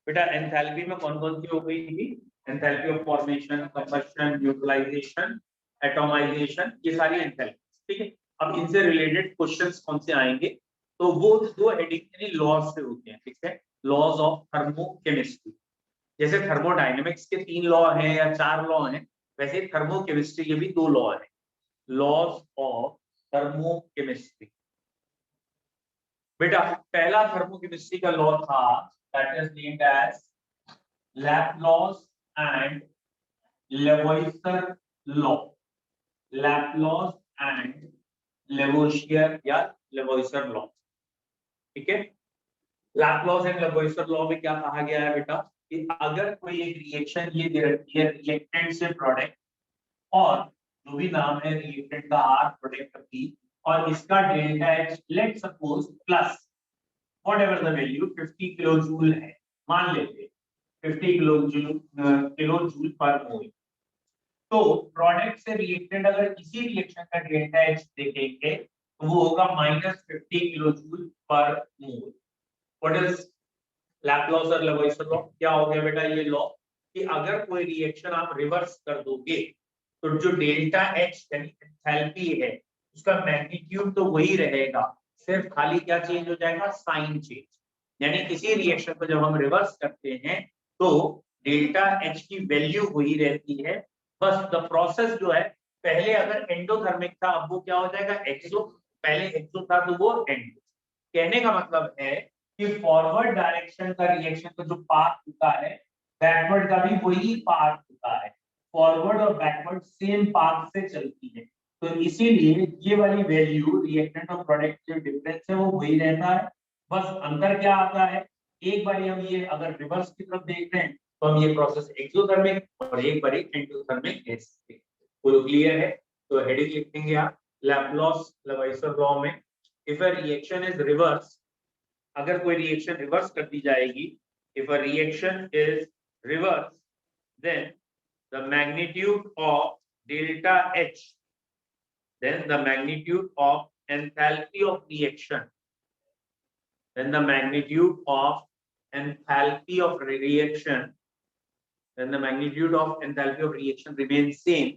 बेटा एंथैल्पी में कौन कौन सी हो गई थी? Enthalpy of formation, combustion, neutralisation, atomisation, ये सारी एंथैल्पी। ठीक है, अब इनसे रिलेटेड क्वेश्चंस कौन से आएंगे? तो वो दो हेडिंग लॉज से होते हैं। ठीक है, लॉज ऑफ थर्मोकेमिस्ट्री। जैसे थर्मोडायनेमिक्स के 3 लॉ हैं या 4 लॉ हैं, वैसे थर्मोकेमिस्ट्री के भी 2 लॉ हैं। Laws of thermochemistry. बेटा पहला थर्मोकेमिस्ट्री का लॉ था, that is named as Laplace and Lavoisier law. Laplace and Lavoisier या लेवोइसर लॉ। ठीक है, लैप्लॉस एंड लेवोइसर लॉ में क्या कहा गया है बेटा कि अगर कोई एक रिएक्शन ये दे रखी है, रिएक्टेंट से प्रोडक्ट, और जो भी नाम है रिएक्टेंट का आर, प्रोडक्ट की, और इसका delta H let suppose plus whatever the value 50 kilo joule है, मान लेते 50 किलो जूल पर मोल। तो प्रोडक्ट से रिएक्टेंट अगर इसी रिएक्शन का डेल्टा एच देखेंगे तो वो होगा -50 kilo joule per mole. What is लैप्लॉस और लेवोइसर लॉ? क्या हो गया बेटा ये लॉ कि अगर कोई रिएक्शन आप रिवर्स कर दोगे तो जो डेल्टा एच यानी एंथैल्पी है उसका मैग्नीट्यूड तो वही रहेगा, सिर्फ खाली क्या चेंज हो जाएगा? Sign change. यानी किसी रिएक्शन को जब हम रिवर्स करते हैं तो डेल्टा एच की वैल्यू वही रहती है, बस द प्रोसेस जो है, पहले अगर एंडोथर्मिक था अब वो क्या हो जाएगा? एक्सो। पहले एक्सो था तो वो एंडो। कहने का मतलब है कि फॉरवर्ड डायरेक्शन का रिएक्शन का जो पाथ होता है, बैकवर्ड का भी वही पाथ होता है। फॉरवर्ड और बैकवर्ड सेम पाथ से चलती है, तो इसीलिए ये वाली वैल्यू रिएक्टेंट और प्रोडक्ट जो डिफरेंस है वो वही रहता है। बस अंतर क्या आता है, एक बार हम ये अगर रिवर्स की तरफ देख रहे हैं तो हम ये प्रोसेस एक्सोथर्मिक और एक बार एंडोथर्मिक कह सकते हैं। पूरा क्लियर है? तो हेडिंग लिखेंगे आप लैप्लॉस लेवोइसर लॉ में, if a reaction is reverse, अगर कोई रिएक्शन रिवर्स कर दी जाएगी, if a reaction is reverse then the magnitude of delta H, then the magnitude of enthalpy of reaction, then the magnitude of enthalpy of reaction, then the magnitude of enthalpy of reaction remains same.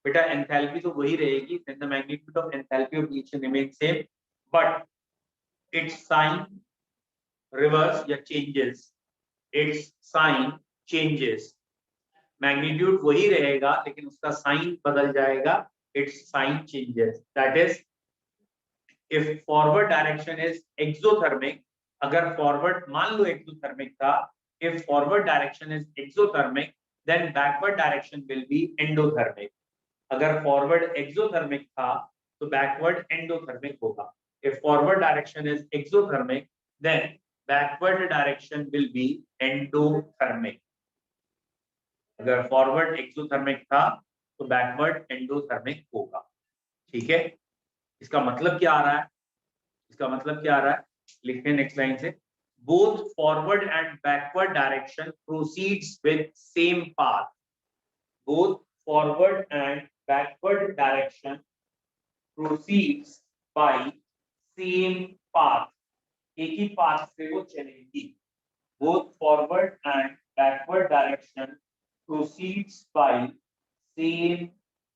बेटा enthalpy तो वही रहेगी, then the magnitude of enthalpy of reaction remains same, but its sign reverse या changes, its sign changes. Magnitude वही रहेगा लेकिन उसका sign बदल जाएगा, its sign changes. That is if forward direction is exothermic, अगर फॉरवर्ड मान लो एक्सोथर्मिक था, if forward direction is exothermic then backward direction will be endothermic. अगर फॉरवर्ड एक्सोथर्मिक था तो बैकवर्ड एंडोथर्मिक होगा। If forward direction is exothermic then backward direction will be endothermic. अगर forward exothermic था तो बैकवर्ड एंडोथर्मिक होगा। ठीक है, इसका मतलब क्या आ रहा है? इसका मतलब क्या आ रहा है, लिखते हैं नेक्स्ट लाइन से, both forward and backward direction proceeds with same path. Both forward and backward direction proceeds by same path, एक ही पाथ से वो चलेगी। Both forward and backward direction proceeds by same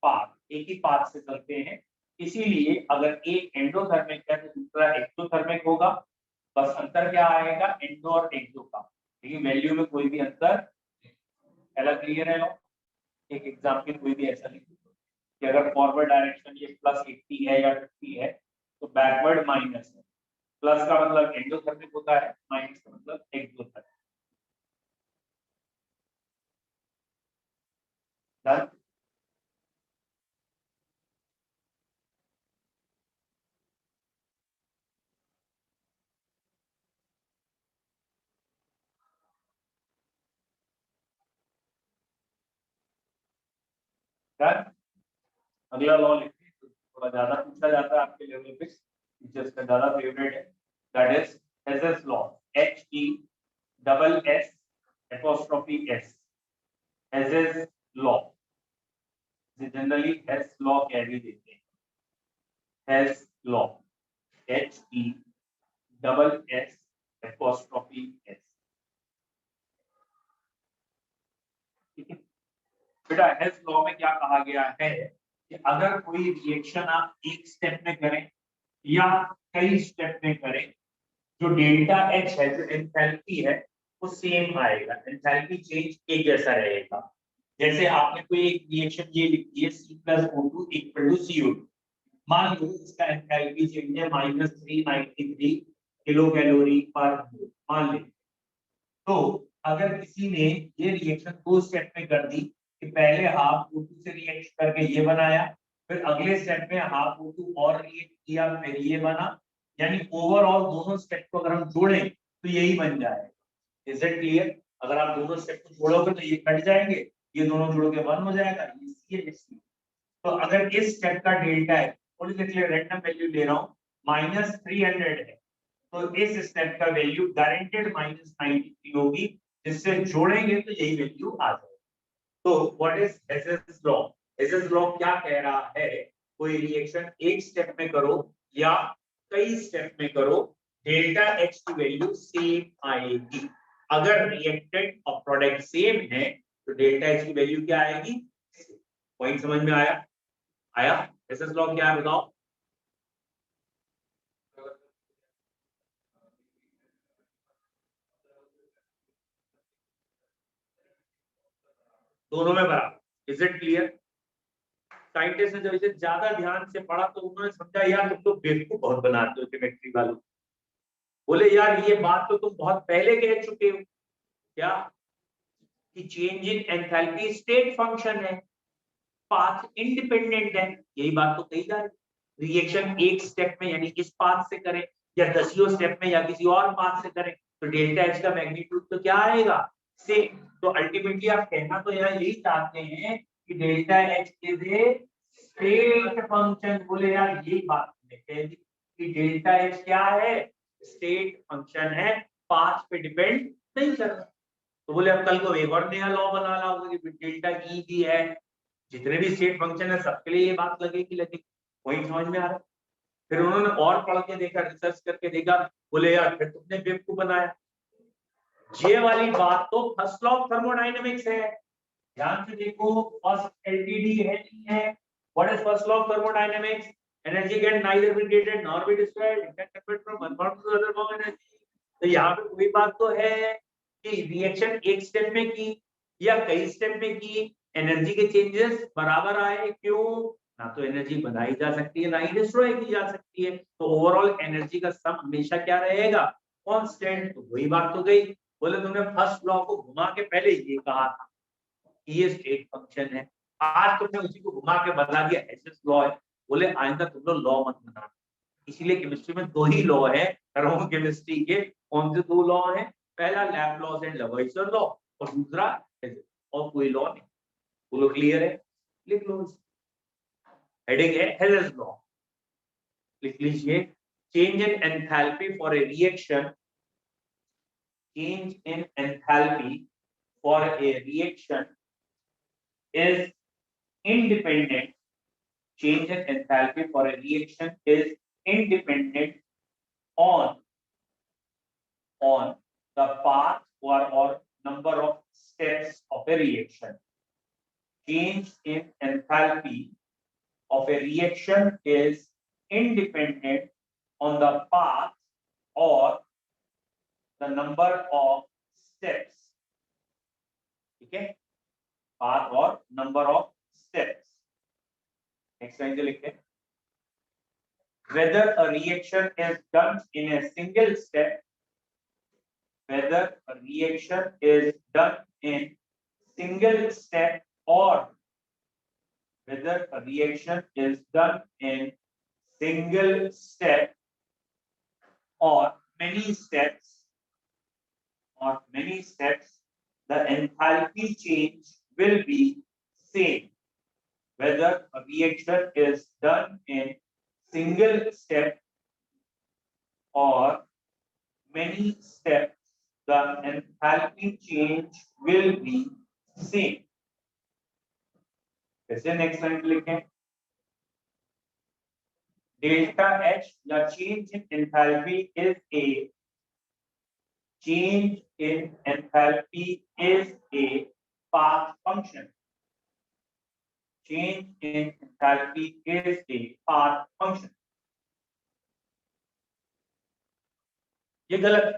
path, एक ही पाथ से चलते हैं, इसीलिए अगर एक एंडोथर्मिक है तो दूसरा एक्सोथर्मिक होगा। बस अंतर क्या आएगा? एंडो और एक्सो का, लेकिन वैल्यू में कोई भी अंतर। पहला क्लियर है? एक एग्जांपल कोई भी ऐसा लिखो कि अगर फॉरवर्ड डायरेक्शन ये +80 है या 50 है तो बैकवर्ड माइनस है। प्लस का मतलब एंडोथर्मिक होता है, माइनस का मतलब एक्सोथर्मिक। डन? डन? अगला लॉ लिखते हैं, थोड़ा ज्यादा पूछा जाता है आपके लेवल पे, टीचर्स का ज्यादा फेवरेट है, that is Hess's law. HESS Hess's law, generally Hess law कह भी देते हैं। Hess law, HESS। बेटा हेल्स लॉ में क्या कहा गया है कि अगर कोई रिएक्शन आप एक स्टेप में करें या कई स्टेप में करें, जो डेल्टा एच है, जो एंथैल्पी है, वो सेम आएगा, एंथैल्पी चेंज एक जैसा रहेगा। जैसे आपने कोई एक रिएक्शन ये लिखी है C+O2 इक्वल टू CO2, मान लो इसका एंथैल्पी चेंज है -393 किलो कैलोरी पर मोल, मान ले। तो अगर किसी ने ये रिएक्शन दो स्टेप में कर दी कि पहले हाफ O2 से रिएक्ट करके ये बनाया, फिर अगले स्टेप में हाफ O2 और रिएक्ट किया, फिर ये बना, यानी ओवरऑल दोनों स्टेप को अगर हम जोड़ें तो यही बन जाएगा। Is it clear? अगर आप दोनों स्टेप को जोड़ोगे तो ये कट जाएंगे, ये दोनों जोड़ के 1 हो जाएगा, ये सी है, सी। तो अगर इस स्टेप का डेल्टा है, थोड़ी देर के लिए रैंडम वैल्यू ले रहा हूँ, -300 है, तो इस स्टेप का वैल्यू गारंटेड -93 होगी, जिससे जोड़ेंगे तो यही वैल्यू आ जाएगी। तो what is SS law? SS law क्या कह रहा है? कोई रिएक्शन एक स्टेप में करो या कई स्टेप में करो, डेल्टा एच की वैल्यू सेम आएगी। अगर रिएक्टेंट और प्रोडक्ट सेम है तो डेल्टा एच की वैल्यू क्या आएगी? पॉइंट समझ में आया? आया? एसएस लॉ क्या है बताओ? दोनों में बराबर। Is it clear? साइंटिस्ट ने जब इसे ज्यादा ध्यान से पढ़ा तो उन्होंने समझा यार तुम तो बेवकूफ बहुत बनाते हो केमिस्ट्री वालों। बोले यार ये बात तो तुम बहुत पहले कह चुके हो, क्या कि change in enthalpy state function है, पाथ इंडिपेंडेंट है। यही बात तो कही जा रही। रिएक्शन एक स्टेप में यानी इस पाथ से करें या दसियों स्टेप में या किसी और पाथ से करें तो डेल्टा एच का मैग्नीट्यूड तो क्या आएगा? सेम। तो अल्टीमेटली आप कहना तो यहाँ यही चाहते हैं कि delta H is a state function. बोले यार यही बात कह दी कि डेल्टा एच क्या है? स्टेट फंक्शन है, पाथ पे डिपेंड नहीं कर रहा। तो बोले अब कल को एक और नया लॉ बनाना होगा कि डेल्टा ई भी है, जितने भी स्टेट फंक्शन है सबके लिए ये बात लगेगी लगेगी। वही समझ में आ रहा है। फिर उन्होंने और पढ़ के देखा, रिसर्च करके देखा, बोले यार फिर तुमने बेवकूफ बनाया। ये वाली बात तो फर्स्ट लॉ ऑफ थर्मोडायनेमिक्स है। ध्यान से देखो, फर्स्ट एलटीडी है नहीं है। What is first law of thermodynamics? Energy can neither be created nor be destroyed, it can convert from one form to other form energy. तो यहाँ पे कोई बात तो है कि रिएक्शन एक स्टेप में की या कई स्टेप में की, एनर्जी के चेंजेस बराबर आए। क्यों? ना तो एनर्जी बनाई जा सकती है ना ही डिस्ट्रॉय की जा सकती है, तो ओवरऑल एनर्जी का सम हमेशा क्या रहेगा? कांस्टेंट। तो वही बात तो गई। बोले तुमने फर्स्ट लॉ को घुमा के पहले ये कहा था ये स्टेट फंक्शन है, आज तुमने उसी को घुमा के बता दिया एसएस लॉ है। बोले आइंदा तुम लोग लॉ मत बनाना। इसीलिए केमिस्ट्री में दो ही लॉ है, थर्मो केमिस्ट्री के। कौन से दो लॉ हैं? पहला लैप्लॉस एंड लवॉइसर लॉ और दूसरा और कोई लॉ नहीं। बोलो क्लियर है? लिख लो, हेडिंग है हेल्स लॉ। लिख लीजिए, change in enthalpy for a reaction, change in enthalpy for a reaction is independent. Change in enthalpy for a reaction is independent on the path or number of steps of a reaction. Change in enthalpy of a reaction is independent on the path or the number of steps. ठीक है? path or number of steps. Next line से लिखते हैं, whether a reaction is done in a single step, whether a reaction is done in single step or whether a reaction is done in single step or many steps, the enthalpy change will be same. Whether a reaction is done in single step or many steps, the enthalpy change will be same. जैसे next line लिखें, delta H या change in enthalpy is a change in enthalpy is a path function. change in enthalpy is a path function. ये गलत है।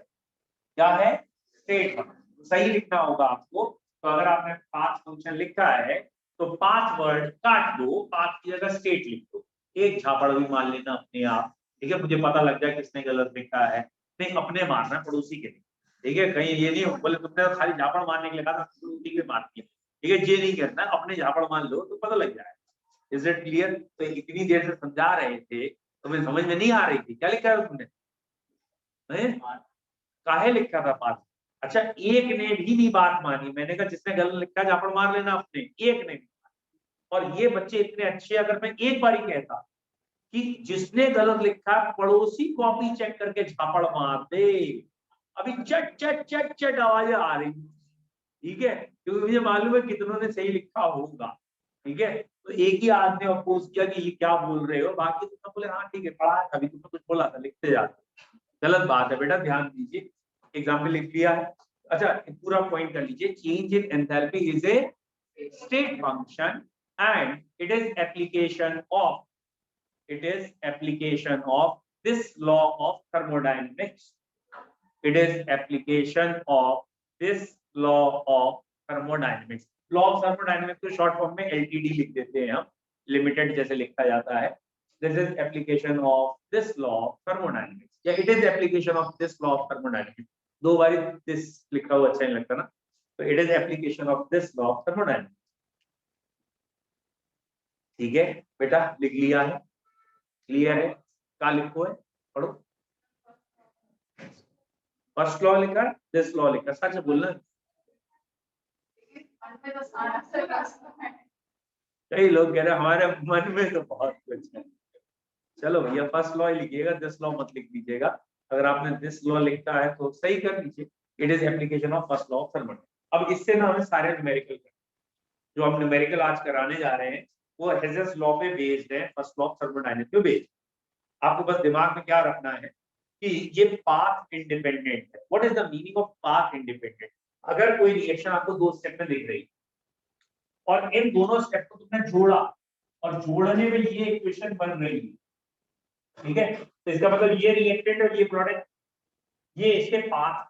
क्या है? State function. सही लिखना होगा आपको। तो अगर आपने पाथ फंक्शन लिखा है तो 5 वर्ड काट दो, पाथ की जगह स्टेट लिख दो। एक झापड़ भी मान लेना अपने आप, ठीक है, मुझे पता लग जाए किसने गलत लिखा है। नहीं, अपने मारना, पड़ोसी के नहीं, ठीक है। कहीं ये नहीं बोले तुमने खाली झापड़ मारने के लिए कहा था, पड़ोसी के मार दिया, ठीक है, ये नहीं करना। अपने झापड़ मान लो तो पता लग जाए। Is it clear? तो इतनी देर से समझा रहे थे तो मुझे समझ में नहीं आ रही थी, क्या लिखा है तुमने? काहे लिखा था पांच? अच्छा, एक ने भी नहीं बात मानी। मैंने कहा जिसने गलत लिखा झापड़ मार लेना अपने, एक ने भी। और ये बच्चे इतने अच्छे, अगर मैं एक बार ही कहता कि जिसने गलत लिखा पड़ोसी कॉपी चेक करके झापड़ मार दे, अभी चट चट चट चट आवाजें आ रही, ठीक है, क्योंकि मुझे मालूम है कितनों ने सही लिखा होगा, ठीक है। तो एक ही आदमी अपोज किया कि ये क्या बोल रहे हो, बाकी तो सब बोले हाँ ठीक है, पढ़ा था, अभी तो कुछ बोला था, लिखते जाते। गलत बात है बेटा, ध्यान दीजिए। एग्जाम्पल लिख लिया है। अच्छा, पूरा पॉइंट कर लीजिए। Change in enthalpy is a state function and it is application of this law of thermodynamics. It is application of this law of thermodynamics. Law of thermodynamics को short form में LTD लिख देते हैं हम, limited जैसे लिखा जाता है। This is application of this law of thermodynamics. या it is application of this law of thermodynamics. दो बारी this लिखा हुआ अच्छा नहीं लगता ना, तो it is application of this law of thermodynamics. ठीक है बेटा, लिख लिया है, क्लियर है? क्या लिखो है, पढ़ो। फर्स्ट लॉ लिखा, दिस लॉ लिखा, सच बोलना। कई लोग कह रहे हमारे मन में तो बहुत कुछ है। चलो भैया, फर्स्ट लॉ ही लिखिएगा, दिस लॉ मत लिख दीजिएगा। अगर आपने दिस लॉ लिखा है तो सही कर लीजिए। It is application of first law of thermodynamics. अब इससे ना हमें सारे न्यूमेरिकल, जो हम न्यूमेरिकल आज कराने जा रहे हैं वो हेजेस लॉ पे बेस्ड है, फर्स्ट लॉ ऑफ थर्मोडायनामिक्स पे बेस्ड। आपको बस दिमाग में क्या रखना है कि ये पाथ इंडिपेंडेंट है। What is the meaning of path independent? अगर कोई रिएक्शन आपको दो स्टेप में दिख रही और इन दोनों स्टेप को तुमने जोड़ा और जोड़ने में ये इक्वेशन बन रही है, ठीक है, तो इसका मतलब ये रिएक्टेंट और ये प्रोडक्ट, ये इसके पाथ,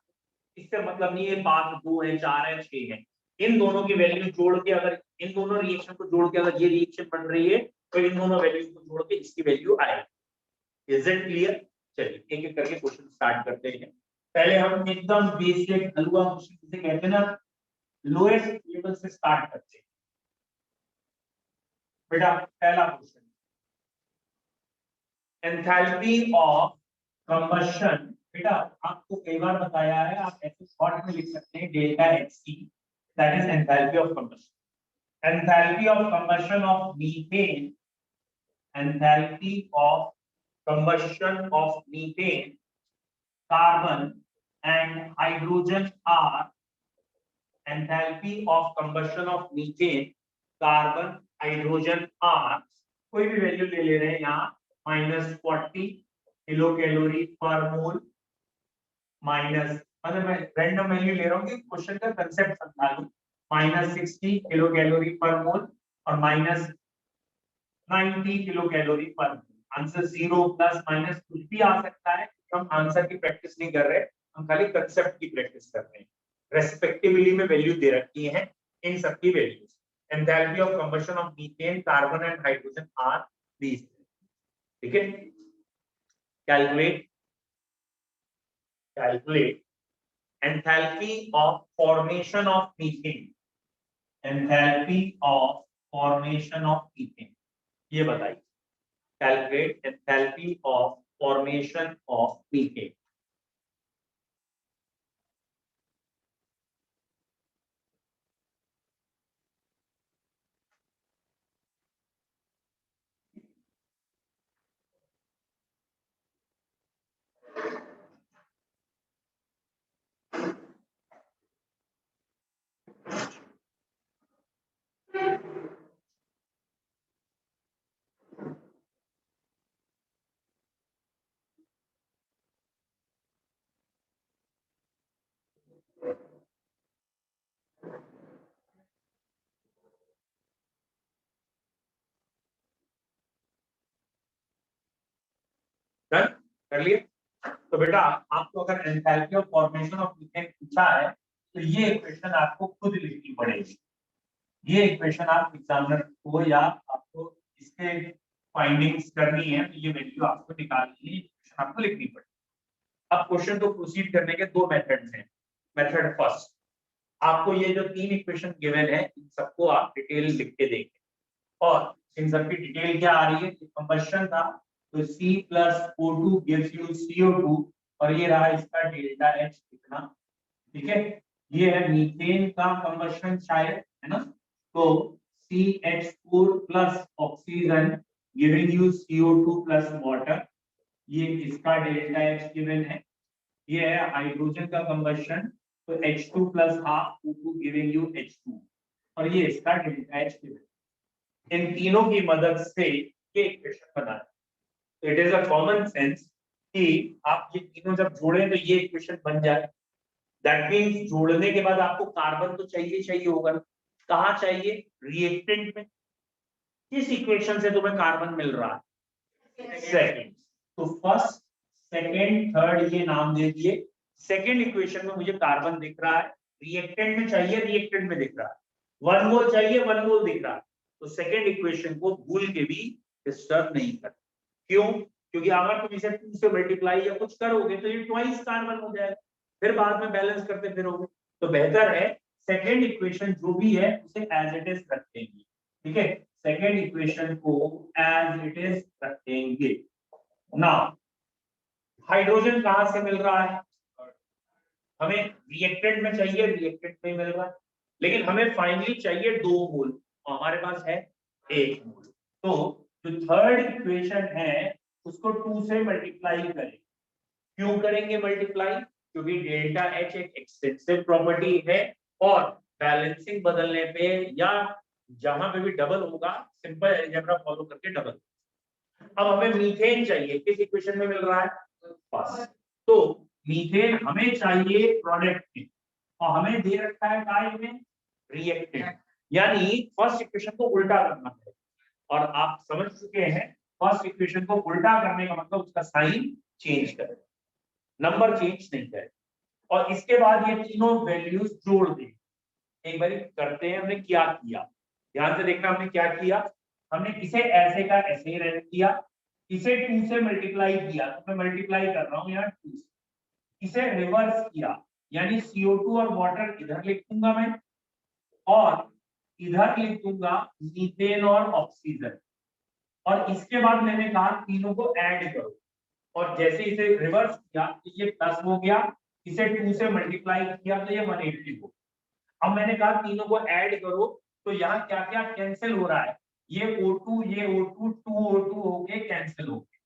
इससे मतलब नहीं है पाथ 2 है, 4 है, 6 है। इन दोनों की वैल्यू जोड़ के, अगर इन दोनों रिएक्शन को जोड़ के अगर ये रिएक्शन बन रही है तो इन दोनों वैल्यू को जोड़ के इसकी वैल्यू आएगी। Is it clear? चलिए एक एक करके क्वेश्चन स्टार्ट करते हैं। पहले हम एकदम बेसिक हलवा क्वेश्चन जिसे कहते हैं ना, लोएस्ट लेवल से स्टार्ट करते हैं। बेटा पहला क्वेश्चन, एंथैल्पी ऑफ कंबशन। बेटा आपको कई बार बताया है, आप ऐसे शॉर्ट में लिख सकते हैं, delta HC, that is enthalpy of combustion. Enthalpy of combustion of methane, enthalpy of combustion of methane, carbon and hydrogen are, enthalpy of combustion of methane, carbon, hydrogen are, कोई भी वैल्यू ले ले रहे हैं यहाँ, -40 किलो कैलोरी पर मोल, minus, मतलब मैं रैंडम वैल्यू ले रहा हूँ कि क्वेश्चन का कंसेप्ट समझा लूं, -60 किलो कैलोरी पर मोल और -90 किलो कैलोरी पर मोल। आंसर 0 प्लस माइनस कुछ भी आ सकता है, हम आंसर की प्रैक्टिस नहीं कर रहे, हम खाली कंसेप्ट की प्रैक्टिस कर रहे हैं। रेस्पेक्टिवली में वैल्यू दे रखी है, इन सब की values. Enthalpy of combustion of methane, carbon and hydrogen are these, ठीक है। Calculate enthalpy of formation of methane, enthalpy of formation of methane, ये बताइए। Calculate enthalpy of formation of methane. Done कर लिए। तो बेटा आपको अगर enthalpy of formation of methane पूछा है तो ये इक्वेशन आपको खुद लिखनी पड़ेगी। ये इक्वेशन आप एग्जामिनर को या आपको इसके फाइंडिंग्स करनी है तो ये वैल्यू आपको निकालनी है, इक्वेशन आपको लिखनी पड़ेगी। अब क्वेश्चन को प्रोसीड करने के दो मेथड्स हैं। मेथड फर्स्ट, आपको ये जो तीन इक्वेशन गिवन है इन सबको आप डिटेल लिख के देखें और इन सबकी डिटेल क्या आ रही है। कंबशन था तो C plus O2 gives you CO2 और ये रहा इसका डेल्टा H कितना, ठीक है। ये है मीथेन का कंबशन शायद, है ना। तो CH4 plus oxygen giving you CO2 plus water, ये इसका डेल्टा H गिवन है। ये है हाइड्रोजन का कंबशन तो H2 plus half O2 giving you H2 और ये इसका डेल्टा H गिवन। इन तीनों की मदद से ये इक्वेशन बना है। It is a common sense कि आप ये तीनों जब जोड़ें तो ये इक्वेशन बन जाए। दैट मींस जोड़ने के बाद आपको कार्बन तो चाहिए होगा। कहाँ चाहिए? रिएक्टेंट में। किस इक्वेशन से तुम्हें कार्बन मिल रहा है? सेकंड। तो फर्स्ट सेकंड थर्ड ये नाम दे दिए। सेकंड इक्वेशन में मुझे कार्बन दिख रहा है, रिएक्टेंट में चाहिए, रिएक्टेंट में दिख रहा है, 1 मोल चाहिए, 1 मोल दिख रहा है। तो सेकंड इक्वेशन को भूल के भी डिस्टर्ब नहीं करना। क्यों? क्योंकि अगर तुम इसे 2 से मल्टीप्लाई या कुछ करोगे तो ये ट्वाइस कार्बन हो जाएगा, फिर बाद में बैलेंस करते फिरोगे। तो बेहतर है सेकंड इक्वेशन जो भी है उसे एज इट इज रख देंगे, ठीक है। सेकंड इक्वेशन को एज इट इज रखेंगे। नाउ हाइड्रोजन कहां से मिल रहा है? हमें रिएक्टेंट में चाहिए, रिएक्टेंट में मिल रहा है, लेकिन हमें फाइनली चाहिए 2 मोल और हमारे पास है 1 मोल। तो जो थर्ड इक्वेशन है उसको 2 से मल्टीप्लाई करें। क्यों करेंगे मल्टीप्लाई? क्योंकि डेल्टा H एक एक्सटेंसिव प्रॉपर्टी है और बैलेंसिंग बदलने पे या जहां पे भी डबल होगा सिंपल अलजेब्रा फॉलो करके डबल। अब हमें मीथेन चाहिए, किस इक्वेशन में मिल रहा है? फर्स्ट। तो मीथेन हमें चाहिए प्रोडक्ट में और हमें दे रखा है काय में? रिएक्टेंट। यानी फर्स्ट इक्वेशन को उल्टा करना है और आप समझ चुके हैं फर्स्ट इक्वेशन को उल्टा करने का मतलब उसका साइन चेंज करें, नंबर चेंज नहीं करे। और इसके बाद ये तीनों वैल्यूज जोड़ दें। एक बार करते हैं हमने क्या किया, ध्यान से देखना हमने क्या किया। हमने इसे ऐसे का ऐसे ही रह दिया, इसे 2 से मल्टीप्लाई किया तो मैं मल्टीप्लाई कर रहा हूं यहाँ 2 से। इसे रिवर्स किया यानी CO2 और वाटर इधर लिख दूंगा मैं और इधर लिख दूंगा मीथेन और ऑक्सीजन। और इसके बाद मैंने कहा तीनों को ऐड करो और जैसे इसे रिवर्स किया तो ये प्लस हो गया, इसे 2 से मल्टीप्लाई किया तो ये 180 हो। अब मैंने कहा तीनों को ऐड करो तो यहाँ क्या क्या कैंसिल हो रहा है? ये O2 ये O2 2 O2 हो गए कैंसिल हो गए,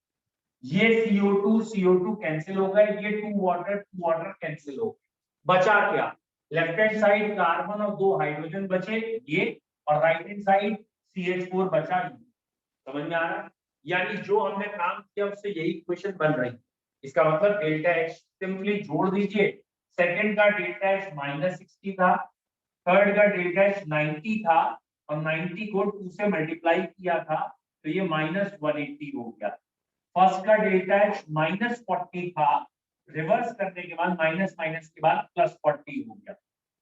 ये CO2 कैंसिल हो गए, ये 2 वाटर कैंसिल हो गए। बचा क्या? लेफ्ट हैंड साइड कार्बन और 2 हाइड्रोजन बचे ये और राइट हैंड साइड CH4 बचा ये। समझ में आ रहा है? यानी जो हमने काम किया उससे यही इक्वेशन बन रही है। इसका मतलब डेल्टा H सिंपली जोड़ दीजिए। सेकंड का डेल्टा H -60 था, थर्ड का डेल्टा H 90 था और 90 को 2 से मल्टीप्लाई किया था तो ये -180 हो गया। फर्स्ट का डेल्टा H -40 था, रिवर्स करने के बाद माइनस माइनस के बाद +40 हो गया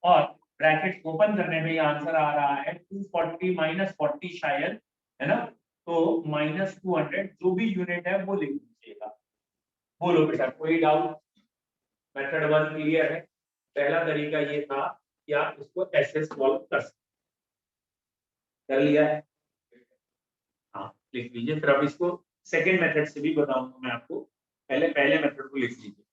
और ब्रैकेट ओपन करने में ये आंसर आ रहा है 240 -40 शायद, है ना। तो -200 जो भी यूनिट है वो लिख दीजिएगा। बोलो बेटा कोई डाउट? मेथड 1 क्लियर है। पहला तरीका ये था कि आप इसको ऐसे सॉल्व कर सकते। कर लिया है? हाँ लिख लीजिए। फिर अब इसको सेकेंड मेथड से भी बताऊंगा मैं आपको, पहले पहले मेथड को लिख लीजिए।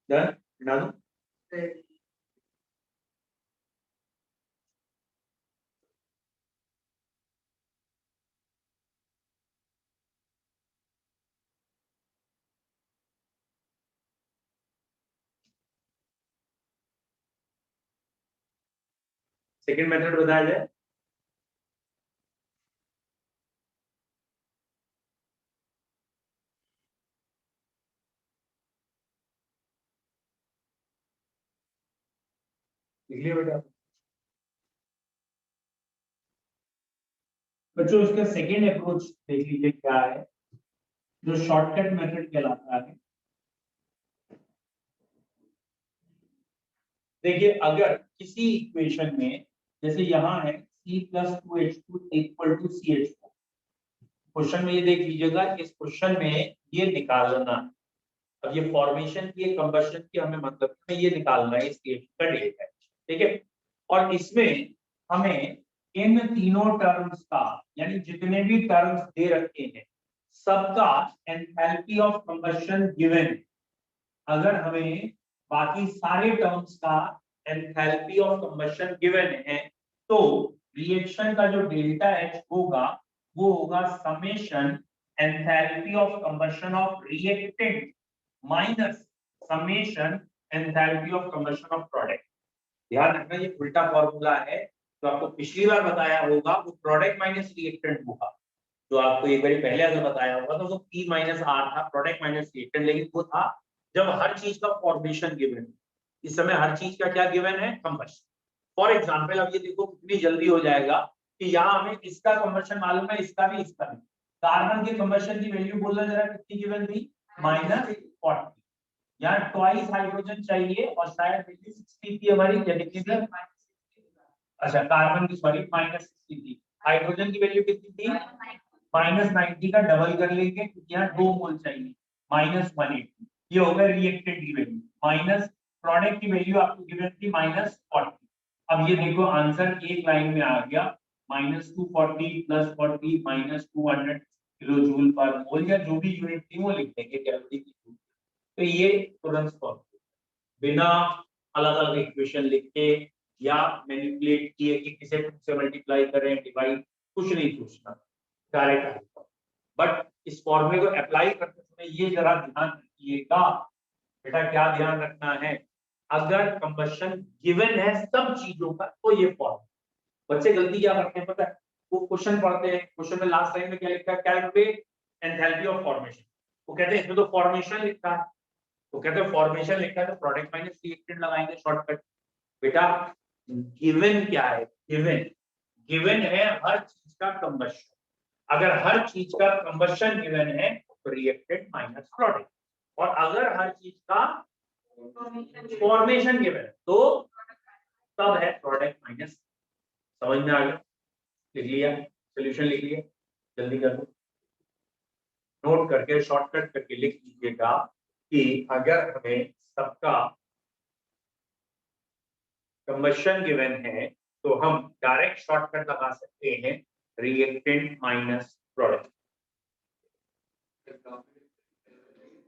डन, बना दो। सेकेंड मेथड बताया जाए। लिख लिया बेटा बच्चों, इसका सेकेंड अप्रोच देख लीजिए क्या है, जो शॉर्टकट मेथड कहलाता है। देखिए अगर किसी इक्वेशन में जैसे यहाँ है C+2H2 equal to CH4, question में ये देख लीजिएगा, इस क्वेश्चन में ये निकालना है। अब ये फॉर्मेशन की कंबशन की हमें मतलब में ये निकालना है, इस रिएक्शन का डेल्टा, ठीक है। और इसमें हमें इन तीनों टर्म्स का, यानी जितने भी टर्म्स दे रखे हैं सबका एंथैल्पी ऑफ कंबशन गिवन है। अगर हमें बाकी सारे टर्म्स का एंथैल्पी ऑफ कंबशन गिवन है तो रिएक्शन का जो डेल्टा H होगा वो होगा summation enthalpy of combustion of reactant minus summation enthalpy of combustion of product. ध्यान रखना ये उल्टा फॉर्मूला है, तो आपको पिछली बार बताया होगा वो प्रोडक्ट माइनस रिएक्टेंट होगा, जो आपको एक बार पहले अगर बताया होगा तो वो P माइनस R था, प्रोडक्ट माइनस रिएक्टेंट, लेकिन वो था जब हर चीज का फॉर्मेशन गिवन है। इस समय हर चीज का क्या गिवन है, कंबशन। फॉर एग्जांपल अब ये देखो कितनी जल्दी हो जाएगा कि यहाँ हमें इसका कंबशन मालूम है, इसका भी, इसका भी। कार्बन के कंबशन की वैल्यू बोलना जरा कितनी गिवन थी, -40। यहाँ ट्वाइस हाइड्रोजन चाहिए और शायद वैल्यू 60 थी हमारी, या कितनी थी? अच्छा कार्बन की सॉरी -60 थी। हाइड्रोजन की वैल्यू कितनी थी, -90 का डबल कर लेंगे क्योंकि यहाँ 2 मोल चाहिए, -180। ये होगा रिएक्टेंट की वैल्यू, माइनस प्रोडक्ट की वैल्यू आपको गिवन थी -40। अब ये देखो आंसर एक लाइन में आ गया, -240 + 40 -200 किलो जूल पर मोल, या जो भी यूनिट थी वो लिख देंगे कैलोरी की। तो ये तुरंत सॉल्व बिना अलग अलग इक्वेशन लिख के या मैनिपुलेट किए कि किसे से मल्टीप्लाई करें, डिवाइड, कुछ नहीं सोचना, डायरेक्ट। बट इस फॉर्मूले को अप्लाई करते समय ये जरा ध्यान रखिएगा बेटा, क्या ध्यान रखना है, अगर कंबशन गिवन है सब चीजों का तो ये फॉर्मूला। बच्चे गलती क्या करते हैं पता है, वो क्वेश्चन पढ़ते हैं, क्वेश्चन में लास्ट लाइन में क्या लिखा है, कैलकुलेट एंथैल्पी ऑफ फॉर्मेशन। वो कहते हैं इसमें तो फॉर्मेशन लिखा है, तो कहते हैं फॉर्मेशन लिखा है तो प्रोडक्ट माइनस रिएक्टेंट लगाएंगे शॉर्टकट। बेटा गिवन क्या है, गिवन है हर चीज का कंबशन। अगर हर चीज का कंबशन गिवन है तो रिएक्टेंट माइनस प्रोडक्ट, और अगर हर चीज का फॉर्मेशन गिवन तो तब है प्रोडक्ट माइनस। समझ में आ गया, लिख लिया, सोल्यूशन लिख लिया, जल्दी कर दो, नोट करके शॉर्टकट करके लिख लीजिएगा कि अगर हमें सबका कंबशन गिवन है तो हम डायरेक्ट शॉर्टकट लगा सकते हैं, रिएक्टेंट माइनस प्रोडक्ट।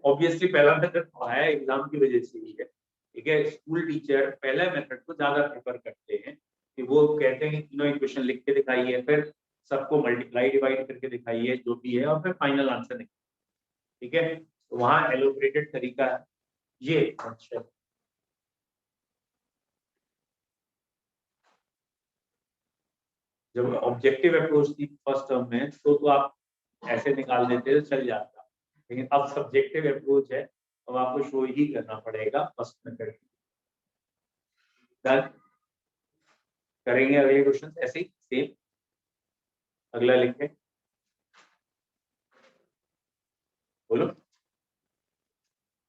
ऑब्वियसली पहला मेथड आया एग्जाम की वजह से ही है, ठीक है। स्कूल टीचर पहले मेथड को ज्यादा प्रेफर करते हैं कि वो कहते हैं कि तीनों इक्वेशन लिख के दिखाइए, फिर सबको मल्टीप्लाई डिवाइड करके दिखाइए जो भी है, और फिर फाइनल आंसर निकालिए, ठीक है। तो वहां एलोकेटेड तरीका है ये। अच्छा जब ऑब्जेक्टिव अप्रोच थी फर्स्ट टर्म में तो आप ऐसे निकाल देते तो चल जाता, लेकिन अब सब्जेक्टिव अप्रोच है, अब आपको शो ही करना पड़ेगा फर्स्ट मेथड। डन, करेंगे अगले क्वेश्चन ऐसे ही सेम। अगला लिखें, बोलो।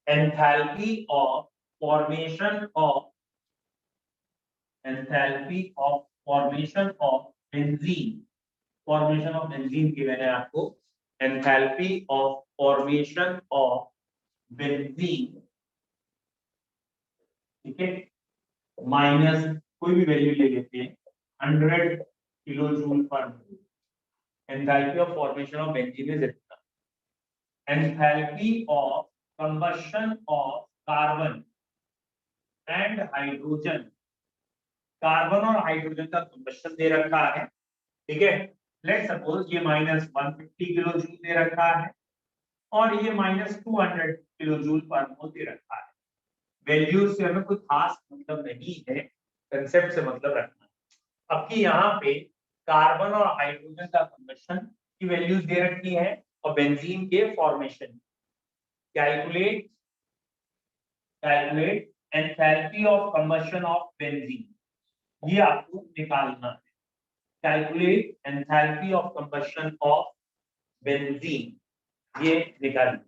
Enthalpy of formation of benzene, formation of benzene की मैंने आपको, enthalpy of formation of benzene, ठीक है, माइनस कोई भी वैल्यू ले लेते हैं 100 kilo joule per mole. Enthalpy of formation of benzene is इतना, enthalpy of combustion of carbon and hydrogen, carbon और हाइड्रोजन का कंबशन दे रखा है, ठीक है। लेट सपोज ये -150 किलो जूल दे रखा है और ये -200 किलो जूल पर मोल दे रखा है। वैल्यूज से हमें कोई खास मतलब नहीं है, कंसेप्ट से मतलब रखना है। अब की यहाँ पे कार्बन और हाइड्रोजन का कंबशन की वैल्यूज दे रखी है और बेंजीन के formation. Calculate calculate enthalpy of combustion of benzene, ये आपको निकालना है। Calculate enthalpy of combustion of benzene, ये निकालिए।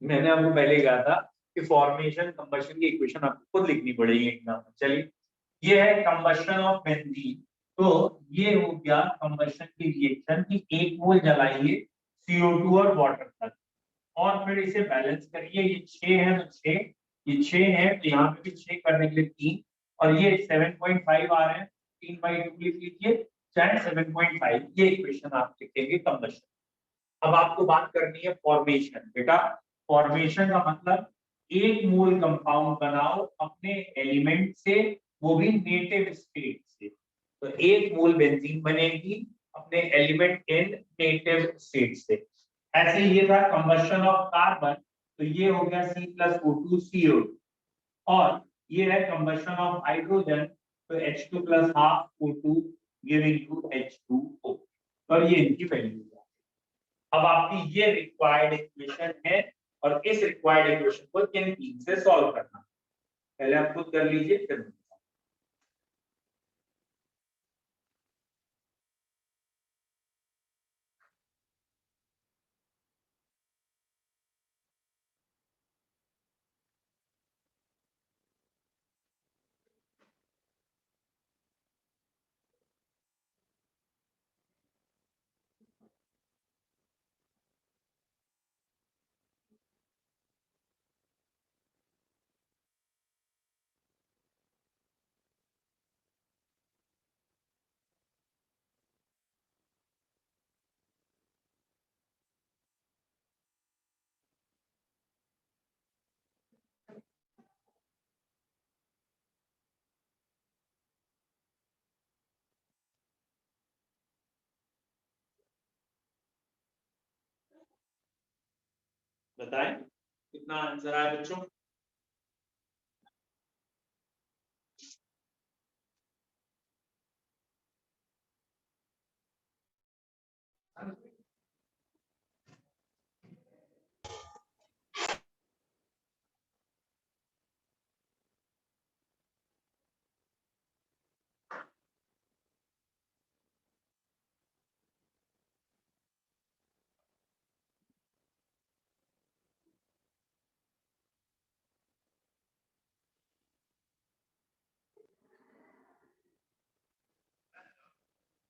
मैंने आपको पहले कहा था कि फॉर्मेशन कंबशन की इक्वेशन आपको खुद लिखनी पड़ेगी एग्जाम में। चलिए, ये है कंबशन ऑफ बेंजीन। तो ये हो गया कंबशन की रिएक्शन की एक मोल जलाइए CO2 और वाटर तक, और फिर इसे बैलेंस करिए। ये 6 है तो 6, ये 6 है तो यहाँ पे भी 6 करने के लिए 3, और ये 7.5 आ रहे हैं, 3/2 लिख लीजिए, चाहे 7.5, ये इक्वेशन आप लिखेंगे कंबशन। अब आपको बात करनी है फॉर्मेशन। बेटा, फॉर्मेशन का मतलब एक मोल कंपाउंड बनाओ अपने एलिमेंट से, वो भी नेटिव स्टेट से। तो एक मोल बेंजीन बनेगी अपने एलिमेंट इन नेटिव स्टेट से। ऐसे ही ये था कंबशन ऑफ कार्बन, तो ये हो गया C+O2 CO2, और ये है कंबशन ऑफ हाइड्रोजन, तो H2 + half O2 giving to H2O। और ये इनकी वैल्यू है। अब आपकी ये रिक्वायर्ड इक्वेशन है, और इस रिक्वायर्ड इक्वेशन को किन तीन से सॉल्व करना, पहले आप खुद कर लीजिए फिर बताएं कितना आंसर आया बच्चों।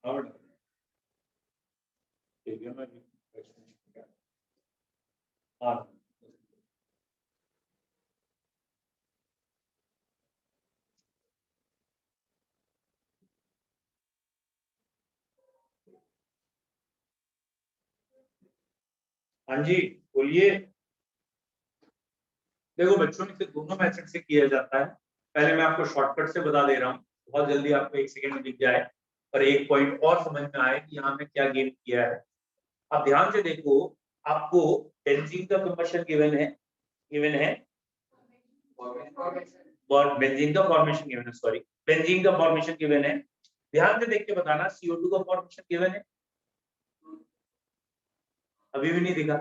हाँ जी बोलिए। देखो बच्चों इसे दोनों मेथड से किया जाता है। पहले मैं आपको शॉर्टकट से बता दे रहा हूँ, बहुत जल्दी आपको 1 सेकंड में दिख जाए और एक पॉइंट और समझ में आए कि यहाँ में क्या गेम किया है। अब ध्यान से देखो, आपको बेंजीन का कंबशन गिवन है और बेंजीन का फॉर्मेशन गिवन है, सॉरी बेंजीन का फॉर्मेशन गिवन है। ध्यान से देख के बताना CO2 का फॉर्मेशन गिवन है, अभी भी नहीं दिखा।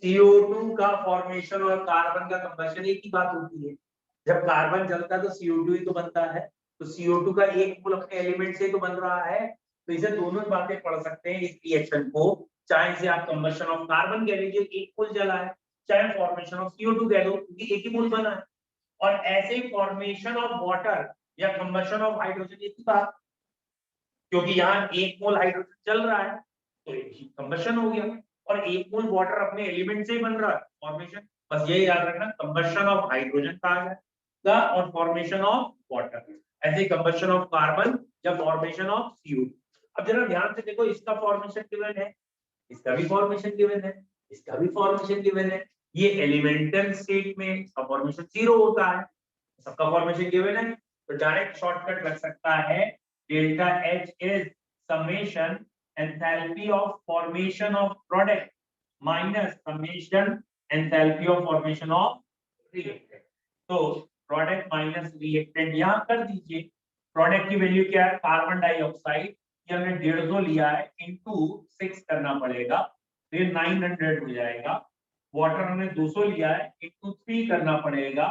CO2 का फॉर्मेशन और कार्बन का कंबशन एक ही बात होती है। जब कार्बन जलता है तो CO2 ही तो बनता है, तो CO2 का एक मोल अपने एलिमेंट से तो बन रहा है। तो इसे दोनों बातें पढ़ सकते हैं इस रिएक्शन को, चाहे इसे आप कंबशन ऑफ कार्बन कह लीजिए एक मोल जला है, चाहे फॉर्मेशन ऑफ CO2 कह लो क्योंकि एक ही मोल बना है। और ऐसे ही फॉर्मेशन ऑफ वाटर या कंबशन ऑफ हाइड्रोजन एक ही बात, क्योंकि यहाँ एक मोल हाइड्रोजन चल रहा है तो एक ही कंबशन हो गया, और एक मोल वाटर अपने एलिमेंट से ही बन रहा है फॉर्मेशन। बस ये याद रखना, कंबशन ऑफ हाइड्रोजन कहा जाएगा और फॉर्मेशन ऑफ वाटर, ऐसे कंबशन ऑफ कार्बन या फॉर्मेशन ऑफ CO2। अब जरा ध्यान से देखो, इसका फॉर्मेशन गिवन है, इसका भी फॉर्मेशन गिवन है, इसका भी फॉर्मेशन गिवन है। ये एलिमेंटल स्टेट में इसका फॉर्मेशन 0 होता है, सबका फॉर्मेशन गिवन है, तो डायरेक्ट शॉर्टकट लग सकता है delta H is summation enthalpy of formation of product minus summation enthalpy of formation of reactant. तो प्रोडक्ट माइनस रिएक्टेंट यहां कर दीजिए। प्रोडक्ट की वैल्यू क्या है, कार्बन डाइऑक्साइड, ये हमने 150 लिया है, इंटू 6 करना पड़ेगा, फिर 900 हो जाएगा। वाटर हमने 200 लिया है, इंटू 3 करना पड़ेगा,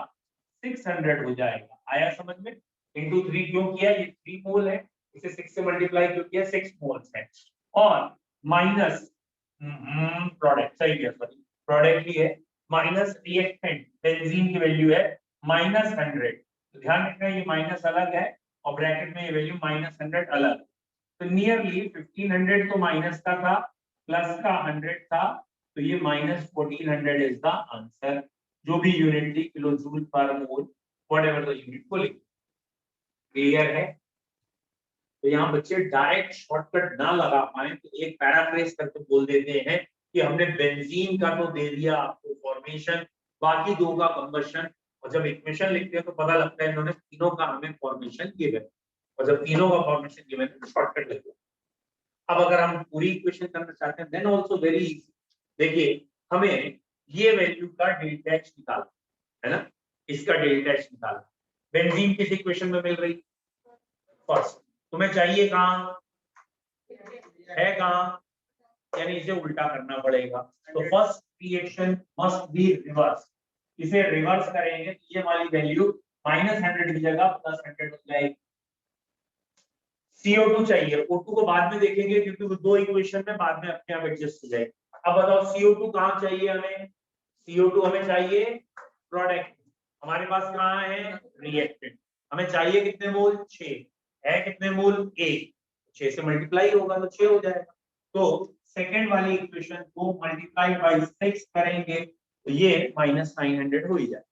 600 हो जाएगा। आया समझ में? इंटू 3 क्यों किया, ये 3 मोल है, इसे 6 से मल्टीप्लाई क्यों किया, 6 मोल्स है। और माइनस प्रोडक्ट, सही है, सॉरी प्रोडक्ट ही है, माइनस रिएक्टेंट बेंजीन की वैल्यू है -100। तो ध्यान रखना ये माइनस अलग है और ब्रैकेट में ये वैल्यू -100 अलग। तो नियरली 1500 तो माइनस का था, प्लस का 100 था, तो ये -1400 इज द आंसर। जो भी यूनिट थी, kilo joule per mole, whatever the unit को लिख। क्लियर है? तो यहाँ बच्चे डायरेक्ट शॉर्टकट ना लगा पाए तो एक पैराफ्रेज करके बोल देते हैं कि हमने बेंजीन का तो दे दिया आपको फॉर्मेशन, बाकी दो का कंबशन, और जब इक्वेशन लिखते हैं तो पता लगता है इन्होंने तीनों का हमें फॉर्मेशन गिवन, और जब तीनों का फॉर्मेशन गिवन तो शॉर्टकट लिख दो। अब अगर हम पूरी इक्वेशन करना चाहते हैं देन आल्सो वेरी इजी। देखिए हमें ये वैल्यू का डेल्टा एच निकालना है ना, इसका डेल्टा एच निकालना। बेंजीन किस इक्वेशन में मिल रही, फर्स्ट तुम्हें चाहिए कहां है, कहां, यानी इसे उल्टा करना पड़ेगा। तो first reaction must be reverse, इसे रिवर्स करेंगे तो ये वाली वैल्यू -100 की जगह +100 हो जाएगी। CO2 चाहिए, O2 को बाद में देखेंगे क्योंकि वो दो इक्वेशन में बाद में अपने आप एडजस्ट हो जाएगी। अब बताओ CO2 कहां चाहिए हमें, CO2 हमें चाहिए प्रोडक्ट, हमारे पास कहां है रिएक्टेंट, हमें चाहिए कितने मोल, 6 है, कितने मोल 1, 6 से मल्टीप्लाई होगा तो 6 हो जाएगा। तो सेकंड वाली इक्वेशन को मल्टीप्लाई बाय 6 करेंगे तो ये -900 हो ही जाएगा।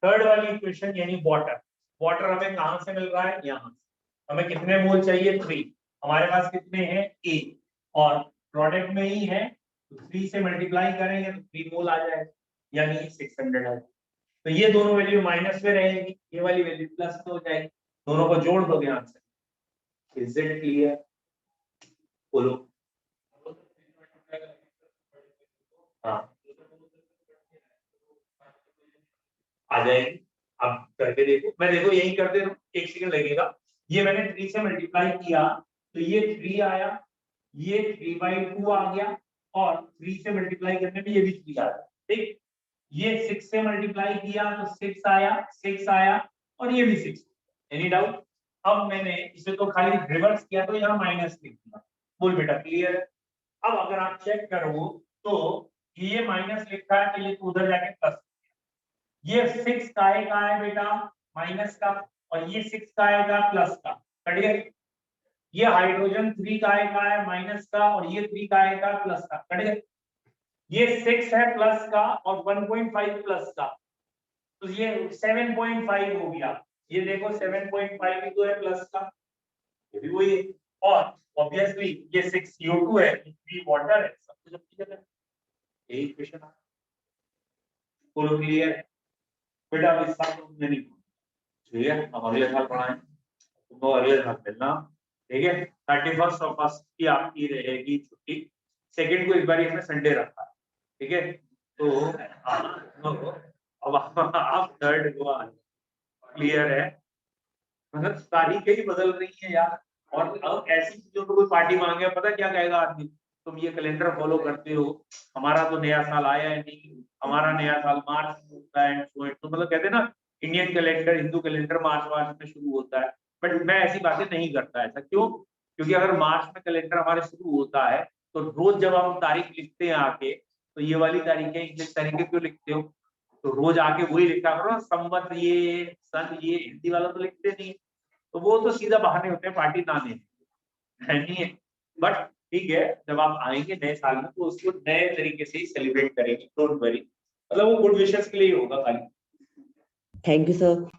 थर्ड वाली इक्वेशन यानी वाटर, वाटर हमें कहां से मिल रहा है, यहां से, हमें कितने मोल चाहिए 3, हमारे पास कितने हैं 1, और प्रोडक्ट में ही है तो 3 से मल्टीप्लाई करेंगे तो 3 मोल आ जाएगा, यानी 600 है। तो ये दोनों वैल्यू माइनस में रहेगी, ये वाली वैल्यू प्लस में हो जाएगी, दोनों को जोड़ दोगे आंसर। Is it clear? बोलो। हाँ आ जाएगी, अब करके देखो, मैं देखो यही करते रहूं, 1 सेकंड लगेगा। ये मैंने 3 से मल्टीप्लाई किया तो ये 3 आया, ये 3/2 आ गया, और 3 से मल्टीप्लाई करने में ये भी 3 आ गया, ठीक। ये 6 से मल्टीप्लाई किया तो 6 आया, 6 आया, और ये भी 6। Any doubt? अब मैंने इसे तो खाली रिवर्स किया तो यहाँ माइनस लिख दिया। बोल बेटा क्लियर है? अब अगर आप चेक करो तो ये माइनस लिखा है तो ये तो उधर जाके प्लस, ये 6 का है बेटा माइनस का, और ये 6 का आएगा प्लस का, कट गया। ये हाइड्रोजन 3 काय का है माइनस का, और ये 3 काय का प्लस का, कटे। ये 6 है प्लस का और 1.5 प्लस का, तो ये 7.5 हो गया। ये देखो 7.5 भी तो है प्लस का, ये भी वही है। और ऑब्वियसली ये 6 CO2 है, 3 वाटर है, सब कुछ अपनी जगह। यही क्वेश्चन है, पूरा क्लियर है बेटा। अब इस साल तो तुमने नहीं, ठीक है, हम अगले साल पढ़ाएं, तुमको अगले साल मिलना, ठीक है। 31st ऑफ फर्स्ट की आपकी रहेगी छुट्टी, सेकंड को इस बार इसमें संडे रखा, ठीक है। तो अब आप थर्ड को क्लियर है, मतलब तारीखें ही बदल रही है यार। और अब ऐसी चीजों को कोई पार्टी मांगे, पता क्या कहेगा आदमी, तुम ये कैलेंडर फॉलो करते हो, हमारा तो नया साल आया है नहीं, हमारा नया साल मार्च में होता है, तो मतलब कहते हैं ना इंडियन कैलेंडर, हिंदू कैलेंडर मार्च में शुरू होता है। बट मैं ऐसी बातें नहीं करता, ऐसा क्यों? क्योंकि अगर मार्च में कैलेंडर हमारे शुरू होता है, तो रोज जब हम तारीख लिखते हैं आके, तो ये वाली तारीखें इंग्लिश तारीखें क्यों लिखते हो? तो रोज आके वही लिखा करो, संवत ये सन ये, हिंदी वाला तो लिखते नहीं, तो वो तो सीधा बहाने होते हैं पार्टी ना देने, नहीं है। बट ठीक है, जब आप आएंगे नए साल में तो उसको नए तरीके से ही सेलिब्रेट करेंगे, डोंट वरी, मतलब वो गुड विशेस के लिए ही होगा खाली। Thank you sir.